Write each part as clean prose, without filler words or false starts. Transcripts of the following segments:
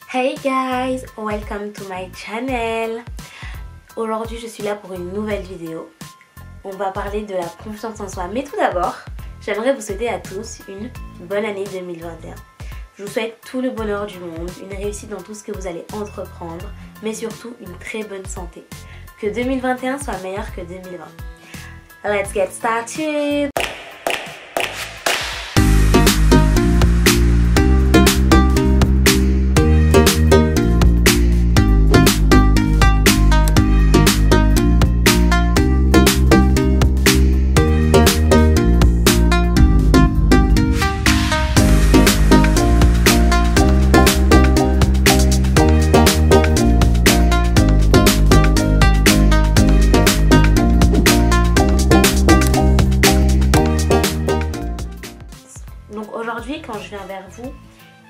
Hey guys, welcome to my channel. Aujourd'hui je suis là pour une nouvelle vidéo. On va parler de la confiance en soi. Mais tout d'abord, j'aimerais vous souhaiter à tous une bonne année 2021. Je vous souhaite tout le bonheur du monde, une réussite dans tout ce que vous allez entreprendre, mais surtout une très bonne santé. Que 2021 soit meilleur que 2020. Let's get started! Donc aujourd'hui, quand je viens vers vous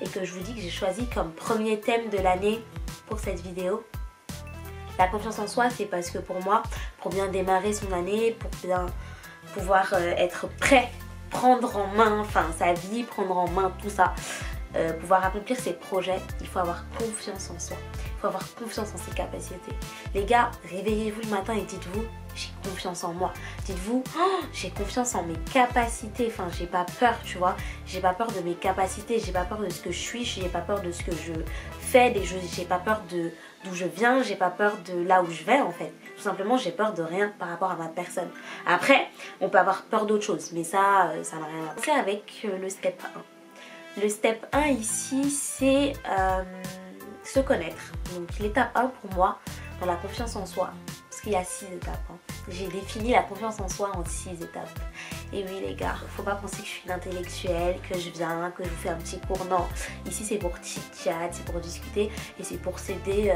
et que je vous dis que j'ai choisi comme premier thème de l'année pour cette vidéo, la confiance en soi, c'est parce que pour moi, pour bien démarrer son année, pour bien pouvoir être prêt, prendre en main sa vie, prendre en main tout ça, pouvoir accomplir ses projets, il faut avoir confiance en soi. Il faut avoir confiance en ses capacités. Les gars, réveillez-vous le matin et dites-vous, j'ai confiance en moi. Dites-vous, oh, j'ai confiance en mes capacités. Enfin, j'ai pas peur, tu vois. J'ai pas peur de mes capacités. J'ai pas peur de ce que je suis. J'ai pas peur de ce que je fais. J'ai pas peur d'où je viens. J'ai pas peur de là où je vais, en fait. Tout simplement, j'ai peur de rien par rapport à ma personne. Après, on peut avoir peur d'autre chose. Mais ça n'a rien à voir. C'est avec le step 1. Le step 1 ici, c'est se connaître. Donc l'étape 1 pour moi, dans la confiance en soi, parce qu'il y a 6 étapes. J'ai défini la confiance en soi en 6 étapes. Et oui les gars, faut pas penser que je suis une intellectuelle, que je viens, que je vous fais un petit cours. Non, ici c'est pour chit-chat, c'est pour discuter et c'est pour s'aider.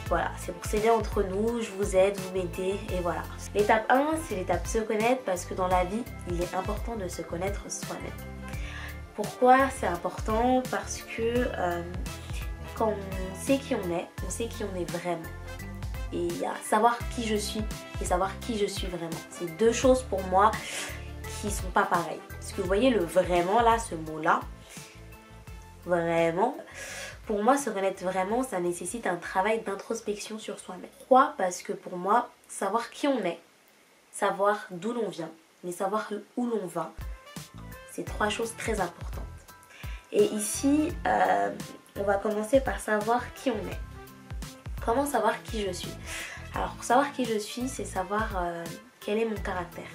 Voilà, c'est pour s'aider entre nous, je vous aide, vous m'aidez et voilà. L'étape 1, c'est l'étape se connaître parce que dans la vie, il est important de se connaître soi-même. Pourquoi c'est important? Parce que quand on sait qui on sait qui on est vraiment. Et il y a savoir qui je suis et savoir qui je suis vraiment. C'est deux choses pour moi qui sont pas pareilles. Parce que vous voyez le vraiment là, ce mot là, vraiment, pour moi se connaître vraiment, ça nécessite un travail d'introspection sur soi-même. Pourquoi? Parce que pour moi, savoir qui on est, savoir d'où l'on vient, mais savoir où l'on va, c'est 3 choses très importantes. Et ici, on va commencer par savoir qui on est. Comment savoir qui je suis? Alors pour savoir qui je suis, c'est savoir quel est mon caractère,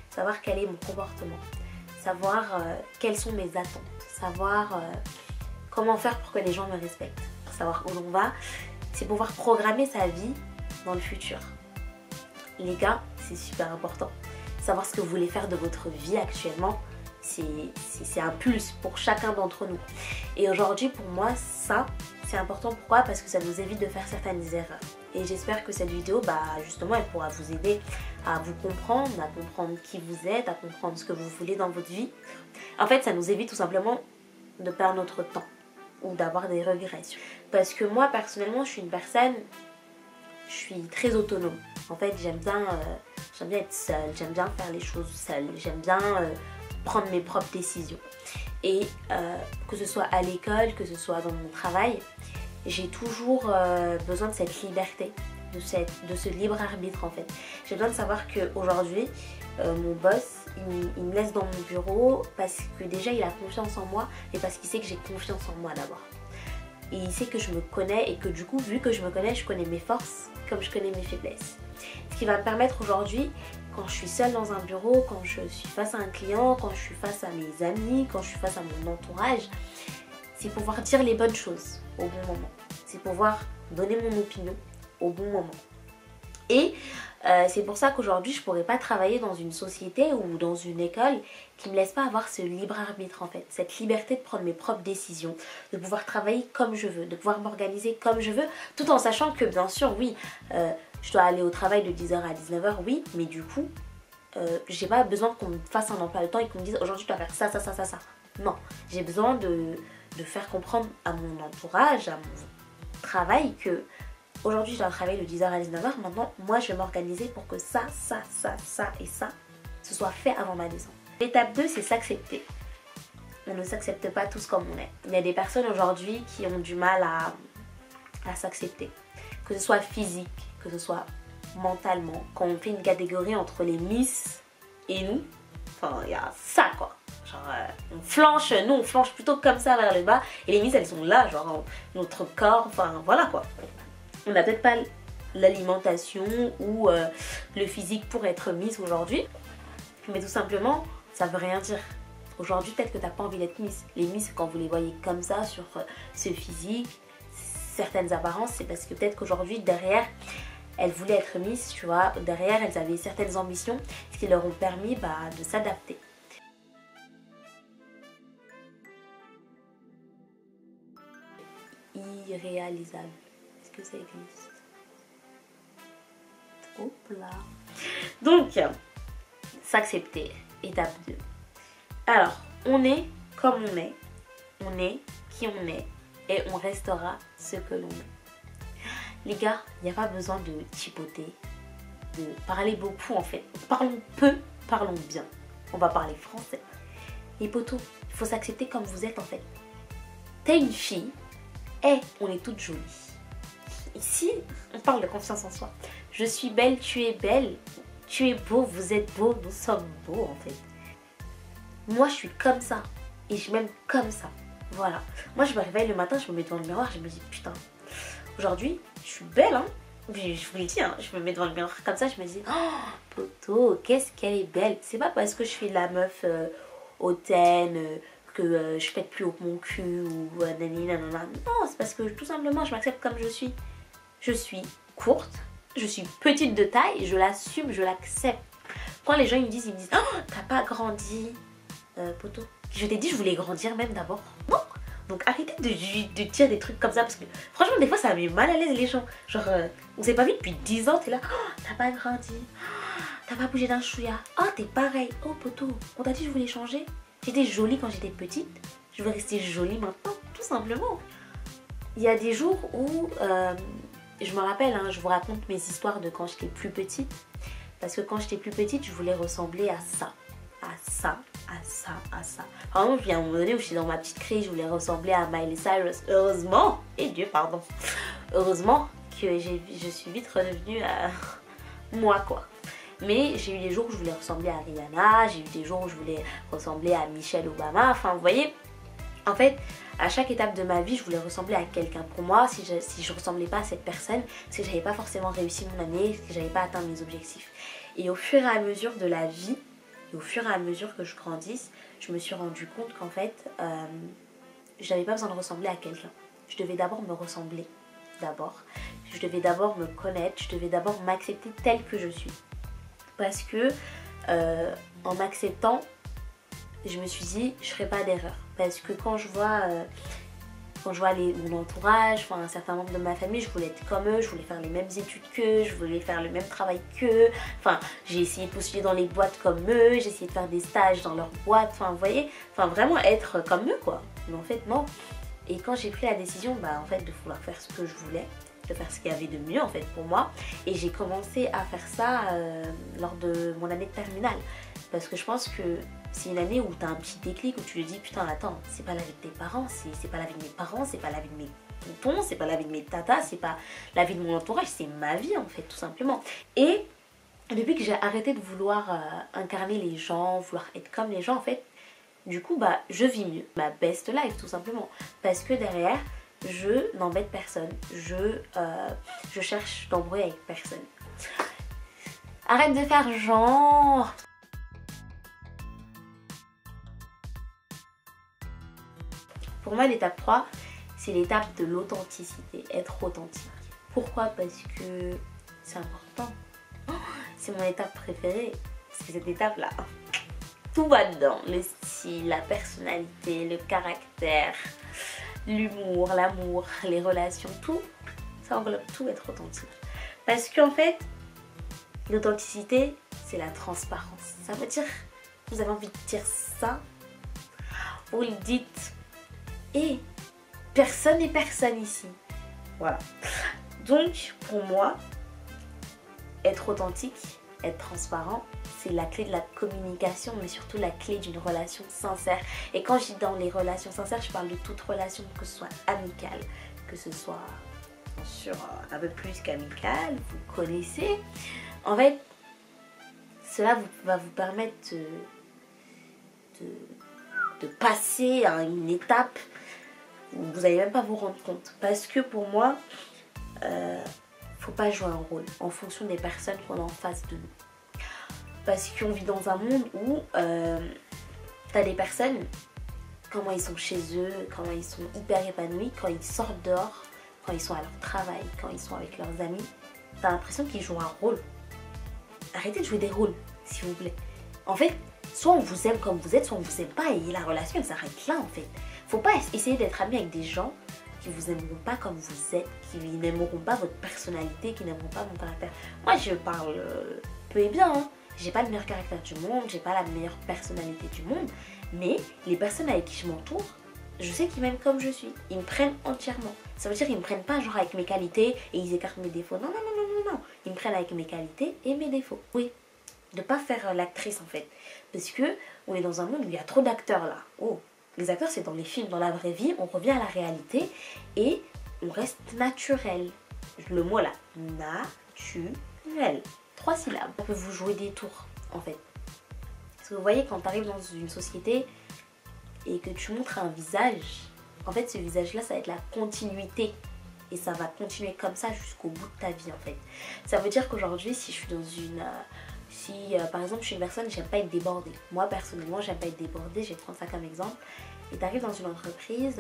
savoir quel est mon comportement, savoir quelles sont mes attentes, savoir comment faire pour que les gens me respectent, savoir où l'on va, c'est pouvoir programmer sa vie dans le futur. Les gars, c'est super important. Savoir ce que vous voulez faire de votre vie actuellement, c'est un plus pour chacun d'entre nous. Et aujourd'hui, pour moi, ça, c'est important. Pourquoi? Parce que ça nous évite de faire certaines erreurs. Et j'espère que cette vidéo, justement, elle pourra vous aider à vous comprendre, à comprendre qui vous êtes, à comprendre ce que vous voulez dans votre vie. En fait, ça nous évite tout simplement de perdre notre temps ou d'avoir des regrets. Parce que moi, personnellement, je suis une personne, je suis très autonome. En fait, j'aime bien être seule, j'aime bien faire les choses seule, j'aime bien prendre mes propres décisions. Et que ce soit à l'école, que ce soit dans mon travail, j'ai toujours besoin de cette liberté, de ce libre arbitre en fait. J'ai besoin de savoir qu'aujourd'hui, mon boss, il me laisse dans mon bureau parce que déjà il a confiance en moi et parce qu'il sait que j'ai confiance en moi d'abord. Et il sait que je me connais et que du coup, vu que je me connais, je connais mes forces comme je connais mes faiblesses. Ce qui va me permettre aujourd'hui, quand je suis seule dans un bureau, quand je suis face à un client, quand je suis face à mes amis, quand je suis face à mon entourage, c'est pouvoir dire les bonnes choses au bon moment. C'est pouvoir donner mon opinion au bon moment. Et c'est pour ça qu'aujourd'hui, je ne pourrais pas travailler dans une société ou dans une école qui ne me laisse pas avoir ce libre arbitre en fait. Cette liberté de prendre mes propres décisions, de pouvoir travailler comme je veux, de pouvoir m'organiser comme je veux, tout en sachant que bien sûr, oui, je dois aller au travail de 10h à 19h, oui, mais du coup, j'ai pas besoin qu'on me fasse un emploi de temps et qu'on me dise aujourd'hui tu dois faire ça, ça, ça, ça, ça. Non, j'ai besoin de faire comprendre à mon entourage, à mon travail que aujourd'hui je dois travailler de 10h à 19h, maintenant moi je vais m'organiser pour que ça, ça, ça, ça et ça, ce soit fait avant ma naissance. L'étape 2, c'est s'accepter. on ne s'accepte pas tous comme on est. Il y a des personnes aujourd'hui qui ont du mal à s'accepter. Que ce soit physique, que ce soit mentalement. Quand on fait une catégorie entre les Miss et nous, enfin il y a ça quoi. Genre on flanche, nous on flanche plutôt comme ça vers le bas. Et les Miss elles sont là, genre notre corps, enfin voilà quoi. On n'a peut-être pas l'alimentation ou le physique pour être Miss aujourd'hui. Mais tout simplement, ça veut rien dire. Aujourd'hui, peut-être que tu n'as pas envie d'être Miss. Les Miss, quand vous les voyez comme ça, sur ce physique, certaines apparences, c'est parce que peut-être qu'aujourd'hui, derrière, elles voulaient être Miss, tu vois. Derrière, elles avaient certaines ambitions, ce qui leur ont permis de s'adapter. Irréalisable. Est-ce que ça existe? Hop là. Donc, s'accepter. Étape 2. Alors, on est comme on est qui on est, et on restera ce que l'on est. Les gars, il n'y a pas besoin de chipoter, de parler beaucoup en fait. Parlons peu, parlons bien. On va parler français. Les potos, il faut s'accepter comme vous êtes en fait. T'es une fille, et on est toutes jolies. Ici, on parle de confiance en soi. Je suis belle, tu es belle. Tu es beau, vous êtes beau, nous sommes beaux en fait. Moi je suis comme ça et je m'aime comme ça. Voilà. Moi je me réveille le matin, je me mets devant le miroir, je me dis putain, aujourd'hui je suis belle hein. Puis, je vous le dis, hein, je me mets devant le miroir comme ça, je me dis oh poto, qu'est-ce qu'elle est belle. C'est pas parce que je fais de la meuf hautaine, que je pète plus haut que mon cul ou nanana. Non, c'est parce que tout simplement je m'accepte comme je suis. Je suis courte. Je suis petite de taille, je l'assume, je l'accepte. Quand les gens ils me disent oh, t'as pas grandi, poto. Je t'ai dit je voulais grandir même d'abord. Non. Donc arrêtez de dire des trucs comme ça parce que franchement des fois ça met mal à l'aise les gens. Genre on s'est pas vu depuis 10 ans, t'es là, oh, t'as pas grandi, oh, t'as pas bougé d'un chouïa, oh t'es pareil, oh poto, on t'a dit je voulais changer. J'étais jolie quand j'étais petite, je veux rester jolie maintenant, tout simplement. Il y a des jours où je me rappelle, hein, je vous raconte mes histoires de quand j'étais plus petite. Parce que quand j'étais plus petite, je voulais ressembler à ça. À ça, à ça, à ça. Vraiment, il y a un moment donné où je suis dans ma petite crise, je voulais ressembler à Miley Cyrus. Heureusement, et Dieu pardon, heureusement que je suis vite redevenue moi quoi. Mais j'ai eu des jours où je voulais ressembler à Rihanna, j'ai eu des jours où je voulais ressembler à Michelle Obama. Enfin, vous voyez, en fait, à chaque étape de ma vie, je voulais ressembler à quelqu'un. Pour moi, si je ressemblais pas à cette personne, c'est que j'avais pas forcément réussi mon année, que j'avais pas atteint mes objectifs. Et au fur et à mesure de la vie, et au fur et à mesure que je grandisse, je me suis rendu compte qu'en fait, j'avais pas besoin de ressembler à quelqu'un. Je devais d'abord me ressembler. Je devais d'abord me connaître, je devais d'abord m'accepter telle que je suis. Parce que en m'acceptant, je me suis dit, je ferai pas d'erreur. Parce que quand je vois mon entourage, enfin un certain membre de ma famille, je voulais être comme eux, je voulais faire les mêmes études qu'eux, je voulais faire le même travail qu'eux. Enfin, j'ai essayé de postuler dans les boîtes comme eux, j'ai essayé de faire des stages dans leurs boîtes, enfin vous voyez, enfin vraiment être comme eux quoi. Mais en fait non. Et quand j'ai pris la décision en fait de vouloir faire ce que je voulais, de faire ce qu'il y avait de mieux en fait pour moi, et j'ai commencé à faire ça lors de mon année de terminale. Parce que je pense que c'est une année où tu as un petit déclic, où tu te dis putain attends, c'est pas la vie de tes parents, c'est pas la vie de mes parents, c'est pas la vie de mes tontons, c'est pas la vie de mes tatas, c'est pas la vie de mon entourage, c'est ma vie en fait tout simplement. Et depuis que j'ai arrêté de vouloir incarner les gens, vouloir être comme les gens en fait, du coup je vis mieux, ma best life tout simplement. Parce que derrière, je n'embête personne, je cherche d'embrouille avec personne. Arrête de faire genre. Pour moi, l'étape 3, c'est l'étape de l'authenticité, être authentique. Pourquoi? Parce que c'est important. C'est mon étape préférée. Parce que cette étape-là, tout va dedans. Le style, la personnalité, le caractère, l'humour, l'amour, les relations, tout. Ça englobe tout, être authentique. Parce qu'en fait, l'authenticité, c'est la transparence. Ça veut dire, vous avez envie de dire ça, vous le dites. Et personne n'est personne ici. Voilà. Donc, pour moi, être authentique, être transparent, c'est la clé de la communication, mais surtout la clé d'une relation sincère. Et quand je dis dans les relations sincères, je parle de toute relation, que ce soit amicale, que ce soit bien sûr un peu plus qu'amicale, vous connaissez. En fait, cela va vous permettre de passer à une étape où vous n'allez même pas vous rendre compte. Parce que pour moi, faut pas jouer un rôle en fonction des personnes qu'on a en face de nous. Parce qu'on vit dans un monde où t'as des personnes, comment ils sont chez eux, comment ils sont hyper épanouis, quand ils sortent dehors, quand ils sont à leur travail, quand ils sont avec leurs amis, t'as l'impression qu'ils jouent un rôle. Arrêtez de jouer des rôles, s'il vous plaît. En fait, soit on vous aime comme vous êtes, soit on vous aime pas et la relation elle s'arrête là en fait. Faut pas essayer d'être ami avec des gens qui vous aimeront pas comme vous êtes, qui n'aimeront pas votre personnalité, qui n'aimeront pas mon caractère. Moi je parle peu et bien, hein. J'ai pas le meilleur caractère du monde, j'ai pas la meilleure personnalité du monde, mais les personnes avec qui je m'entoure, je sais qu'ils m'aiment comme je suis. Ils me prennent entièrement. Ça veut dire qu'ils me prennent pas genre avec mes qualités et ils écartent mes défauts. Non, non, non, non, non, non. Ils me prennent avec mes qualités et mes défauts. Oui. De pas faire l'actrice en fait. Parce que on est dans un monde où il y a trop d'acteurs là. Oh, les acteurs c'est dans les films, dans la vraie vie, on revient à la réalité et on reste naturel. Le mot là, naturel. 3 syllabes. Ça peut vous jouer des tours en fait. Parce que vous voyez quand tu arrives dans une société et que tu montres un visage, en fait ce visage là ça va être la continuité. Et ça va continuer comme ça jusqu'au bout de ta vie en fait. Ça veut dire qu'aujourd'hui si je suis dans une... par exemple je suis une personne, j'aime pas être débordée. Moi personnellement j'aime pas être débordée, je vais prendre ça comme exemple. Et tu arrives dans une entreprise,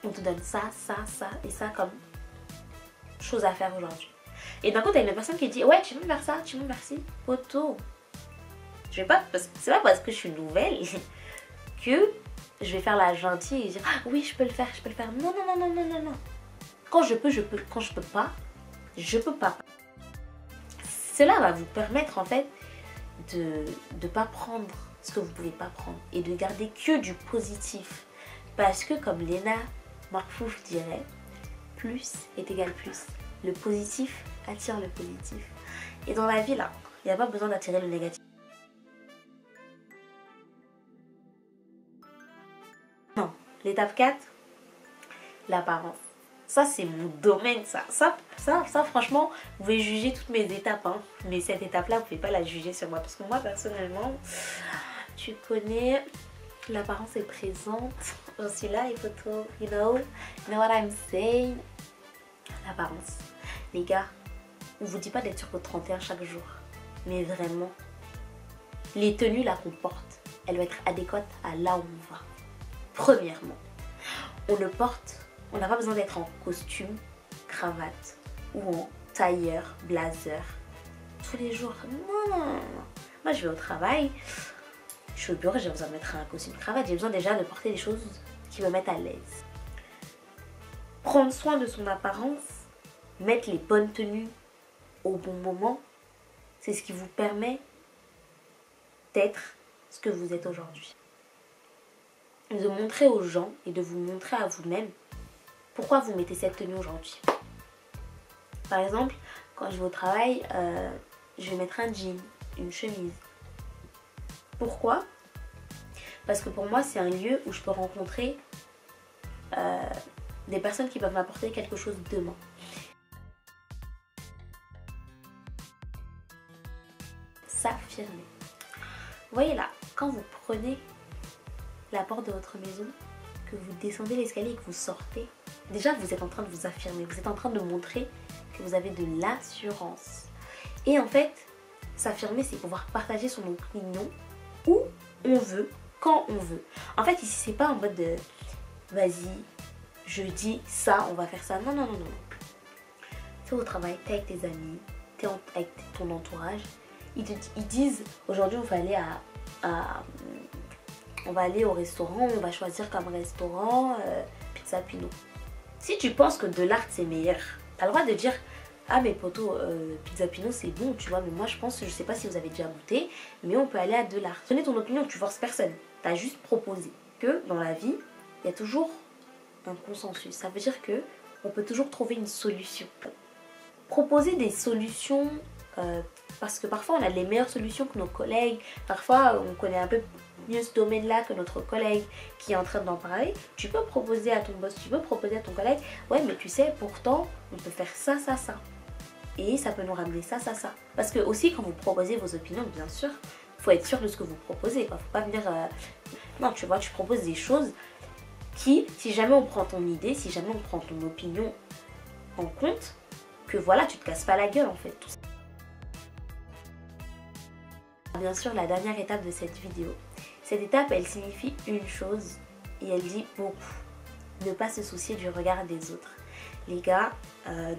on te donne ça, ça, ça et ça comme chose à faire aujourd'hui. Et d'un coup t'as une personne qui dit ouais tu veux me faire ça, tu veux me faire ci, photo. Je vais pas, c'est pas parce que je suis nouvelle que je vais faire la gentille et dire ah, oui je peux le faire, je peux le faire. Non, non, non, non, non, non, non. Quand je peux, je peux. Quand je peux pas, je peux pas. Cela va vous permettre en fait de ne pas prendre ce que vous ne pouvez pas prendre et de garder que du positif. Parce que comme Léna Marfouf dirait, plus est égal plus. Le positif attire le positif. Et dans la vie là, il n'y a pas besoin d'attirer le négatif. Non, l'étape 4, l'apparence. Ça, c'est mon domaine, ça, franchement, vous pouvez juger toutes mes étapes, hein. Mais cette étape-là, vous ne pouvez pas la juger sur moi. Parce que moi, personnellement, tu connais, l'apparence est présente. Je suis là, les photos, you know what I'm saying. L'apparence. Les gars, on ne vous dit pas d'être sur votre 31 chaque jour. Mais vraiment, les tenues là qu'on porte, elles doivent être adéquates à là où on va. Premièrement, on n'a pas besoin d'être en costume, cravate ou en tailleur, blazer tous les jours. Non, non, non. Moi je vais au travail, je suis au bureau, j'ai besoin de mettre un costume, cravate. J'ai besoin déjà de porter des choses qui me mettent à l'aise. Prendre soin de son apparence, mettre les bonnes tenues au bon moment, c'est ce qui vous permet d'être ce que vous êtes aujourd'hui. De montrer aux gens et de vous montrer à vous-même pourquoi vous mettez cette tenue aujourd'hui. Par exemple, quand je vais au travail, je vais mettre un jean, une chemise. Pourquoi? Parce que pour moi, c'est un lieu où je peux rencontrer des personnes qui peuvent m'apporter quelque chose demain. S'affirmer. Vous voyez là, quand vous prenez la porte de votre maison, que vous descendez l'escalier et que vous sortez, déjà vous êtes en train de vous affirmer, vous êtes en train de montrer que vous avez de l'assurance. Et en fait, s'affirmer c'est pouvoir partager son opinion où on veut, quand on veut. En fait ici c'est pas en mode de vas-y, je dis ça, on va faire ça. Non, non, non, non. C'est au travail, t'es avec tes amis, t'es avec ton entourage. Ils disent aujourd'hui on va aller on va aller au restaurant, on va choisir comme restaurant Pizza Pino. Si tu penses que de l'art c'est meilleur, t'as le droit de dire ah mais poto, Pizza Pino c'est bon tu vois, mais moi je pense, je sais pas si vous avez déjà goûté, mais on peut aller à de l'art. Donnez ton opinion, tu forces personne, t'as juste proposé. Que dans la vie, il y a toujours un consensus, ça veut dire que on peut toujours trouver une solution. Proposer des solutions parce que parfois on a les meilleures solutions que nos collègues, parfois on connaît un peu mieux ce domaine-là que notre collègue qui est en train d'en parler. Tu peux proposer à ton boss, tu peux proposer à ton collègue, ouais mais tu sais, pourtant on peut faire ça, ça, ça. Et ça peut nous ramener ça, ça, ça. Parce que aussi quand vous proposez vos opinions, bien sûr, il faut être sûr de ce que vous proposez. Faut pas venir... Non, tu vois, tu proposes des choses qui, si jamais on prend ton idée, si jamais on prend ton opinion en compte, que voilà, tu te casses pas la gueule en fait. Tout ça. Bien sûr, la dernière étape de cette vidéo. Cette étape, elle signifie une chose et elle dit beaucoup. Ne pas se soucier du regard des autres. Les gars,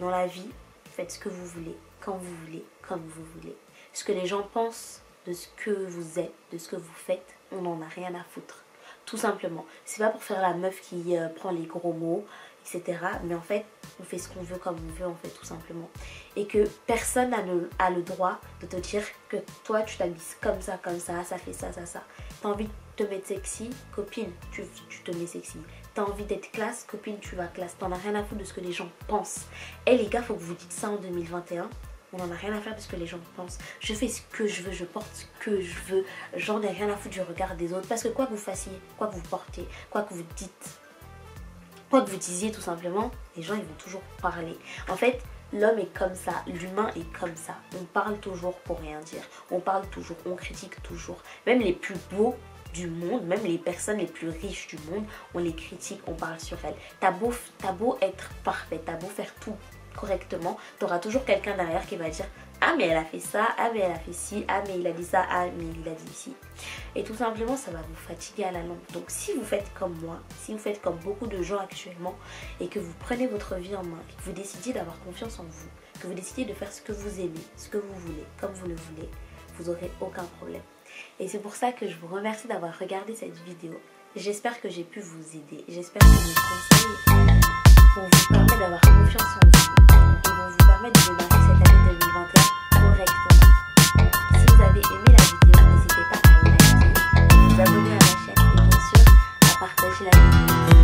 dans la vie, faites ce que vous voulez, quand vous voulez, comme vous voulez. Ce que les gens pensent de ce que vous êtes, de ce que vous faites, on n'en a rien à foutre. Tout simplement. C'est pas pour faire la meuf qui prend les gros mots, etc. Mais en fait, on fait ce qu'on veut comme on veut, en fait, tout simplement. Et que personne n'a le droit de te dire que toi, tu t'habilles comme ça, ça fait ça, ça, ça. T'as envie de te mettre sexy, copine, tu te mets sexy. T'as envie d'être classe, copine, tu vas classe. T'en as rien à foutre de ce que les gens pensent. Et les gars, faut que vous dites ça en 2021. On n'en a rien à faire de ce que les gens pensent. Je fais ce que je veux, je porte ce que je veux. J'en ai rien à foutre du regard des autres. Parce que quoi que vous fassiez, quoi que vous portiez, quoi que vous dites, quoi que vous disiez tout simplement, les gens ils vont toujours parler. En fait, l'homme est comme ça, l'humain est comme ça. On parle toujours pour rien dire. On parle toujours, on critique toujours. Même les plus beaux du monde, même les personnes les plus riches du monde, on les critique, on parle sur elles. T'as beau être parfait, t'as beau faire tout correctement, t'auras toujours quelqu'un derrière qui va dire ah mais elle a fait ça, ah mais elle a fait ci, ah mais il a dit ça, ah mais il a dit ici. Et tout simplement ça va vous fatiguer à la longue. Donc si vous faites comme moi, si vous faites comme beaucoup de gens actuellement et que vous prenez votre vie en main, que vous décidez d'avoir confiance en vous, que vous décidez de faire ce que vous aimez, ce que vous voulez, comme vous le voulez, vous n'aurez aucun problème. Et c'est pour ça que je vous remercie d'avoir regardé cette vidéo. J'espère que j'ai pu vous aider. J'espère que mes conseils vont vous permettre d'avoir confiance en vous et vont vous permettre de démarrer cette année 2021 correctement. Si vous avez aimé la vidéo, n'hésitez pas à liker, à vous abonner à ma chaîne et bien sûr à partager la vidéo.